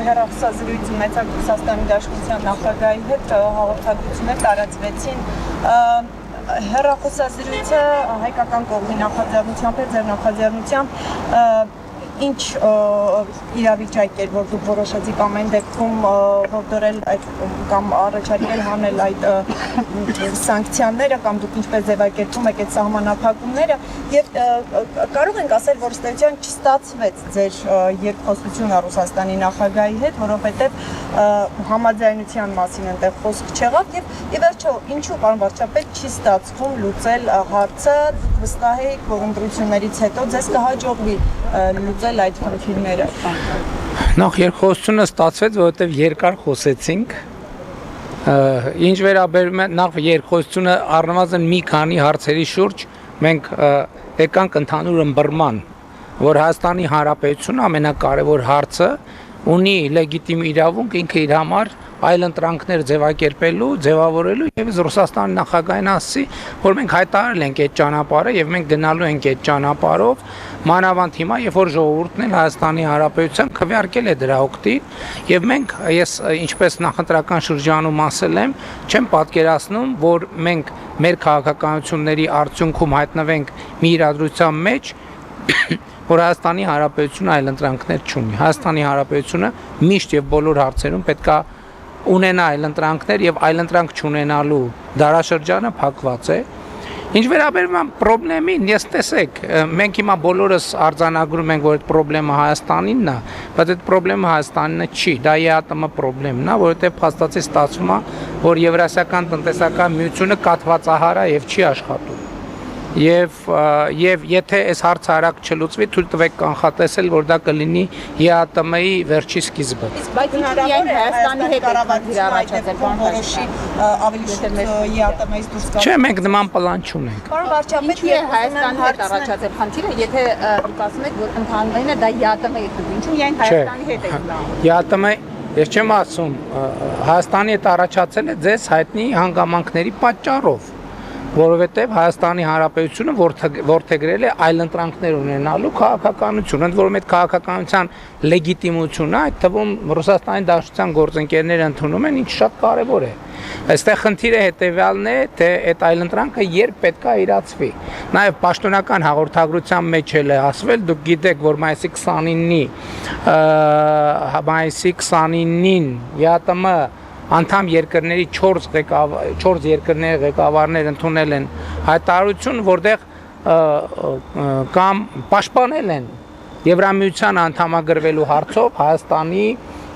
հեռախոսազրույց ունեցավ Ռուսաստանի Դաշնության նախագահի հետ, հաղորդագրություններ տարածվեցին։ Հեռախոսազրույցը հայկական կողմի նախաձեռնությամբ է, ձեր նախաձեռնությամբ ինչ իրավիճակ էր, որ դուք որոշեցիք ամեն դեպքում հորդորել կամ առաջարկել հանել այդ սանկցիաները կամ դուք ինչպես ձևակերպում եք այդ սահմանափակումները եւ կարող ենք ասել, որ ըստ էության չստացվեց ձեր երկխոսությունը Ռուսաստանի նախագահի հետ, որովհետեւ համաձայնության մասին այնտեղ խոսք չեղավ եւ ի վերջո ինչու պարոն վարչապետ չի ստացվում լուծել հարցը, դուք վստահ եք, որ ընտրություններից հետո ձեզ կհաջողվի լուծել այդ խնդիրները։ Նախ երկխոսությունը ստացվեց, որովհետև երկար խոսեցինք։ Ինչ վերաբերում է նախ երկխոսությունը առնվազն մի քանի հարցերի շուրջ մենք եկանք ընդհանուր ըմբռնման, որ Հայաստանի Հանրապետությունը ամենակարևոր հարցը ունի լեգիտիմ իրավունք ինքը իր համար այլ ընտրանքներ ձևակերպելու, ձևավորելու եւ Ռուսաստանի նախագահին ասի, որ մենք հայտարարել ենք այդ ճանապարհը եւ մենք գնալու ենք այդ ճանապարհով, մանավանդ հիմա, երբ որ ժողովուրդն էլ Հայաստանի Հանրապետության քվեարկել է դրա օգտին եւ մենք ես ինչպես նախընտրական շրջանում ասել եմ, չեմ պատկերացնում, որ մենք մեր քաղաքականությունների արդյունքում հայտնվենք մի իրադրության մեջ, որ Հայաստանի Հանրապետությունը այլ ընտրանքներ չունի։ Հայաստանի Հանրապետությունը միշտ եւ բոլոր հարցերում պետք է ունենա այլ ընտրանքներ եւ այլ ընտրանք չունենալու դարաշրջանը փակված է։ Ինչ վերաբերում է խնդրին, ես տեսեք, մենք հիմա բոլորս արձանագրում ենք, որ այդ խնդրեմը Հայաստանինն է, բայց այդ խնդրեմը Հայաստանինը չի, դա ԵԱՏՄ խնդրեմն է, որովհետեւ փաստացի ստացվում է, որ Եվրասիական տնտեսական միությունը կաթվածահար է եւ չի աշխատում։ Եվ եթե այս հարցը արագ չլուծվի, թույլ տվեք կանխատեսել, որ դա կլինի ԵԱՏՄ-ի վերջի սկիզբը։ Բայց միայն Հայաստանի հետ առաջացել որոշի ավելի շուտ ԵԱՏՄ-ից դուրս գալ։ Չէ, մենք նման պլան չունենք։ Պարոն վարչապետ, Հայաստանի հետ առաջացել խնդիրը, եթե դուք ասում եք, որ ընդհանրապես դա ԵԱՏՄ-ի հետ է, ինչու միայն Հայաստանի հետ է լավ։ ԵԱՏՄ, ես չեմ ասում, Հայաստանի հետ առաջացել է ձեզ հայտնի հանգամանքների պատճառով, որովհետև Հայաստանի Հանրապետությունը որդեգրել է այլ ընտրանքներ ունենալու քաղաքականություն, ընդ որում այդ քաղաքականության լեգիտիմությունը, այդ թվում Ռուսաստանի Դաշնության գործընկերները ընդունում են, ինչ շատ կարևոր է։ Այստեղ խնդիրը հետևյալն է, թե այդ այլ ընտրանքը երբ պետք է իրացվի։ Նաև պաշտոնական հաղորդագրության մեջ էլ է ասվել, դուք գիտեք, որ մայիսի 29-ին ԵԱՏՄ անդամ երկրների 4 երկրների ղեկավարներ ընդունել են հայտարարություն, որտեղ կամ պաշտպանել են Եվրամիության անդամագրվելու հարցով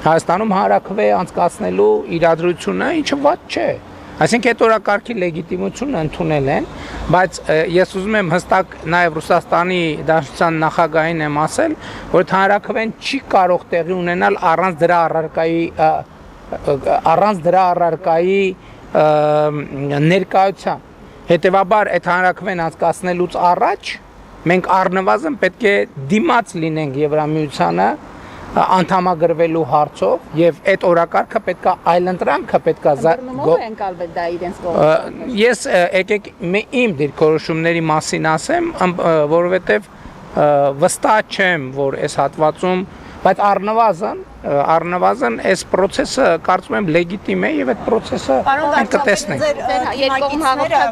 Հայաստանում հանրաքվե անցկացնելու իրադրությունը, ինչը վատ չէ։ Այսինքն այդ օրակարգի լեգիտիմությունը ընդունել են, բայց ես ուզում եմ հստակ նաև Ռուսաստանի Դաշնության նախագահին եմ ասել, որ հանրաքվեն չի կարող տեղի ունենալ առանց դրա առարկայի ներկայության։ Հետևաբար այդ հանրաքվեն անցկացնելուց առաջ մենք առնվազն պետք է դիմաց լինենք Եվրամիությանը անդամագրվելու հարցով եւ այդ օրակարգը պետք է այլընտրանքը պետք է ընկալվել դա իրենց կողմից։ Ես եկեք իմ դիրքորոշումների մասին ասեմ, որովհետեւ վստահ չեմ, որ այս հատվածում, բայց առնվազն այս process-ը կարծում եմ լեգիտիմ է եւ այդ process-ը մենք կտեսնենք։ Երկկողմ հաղորդակ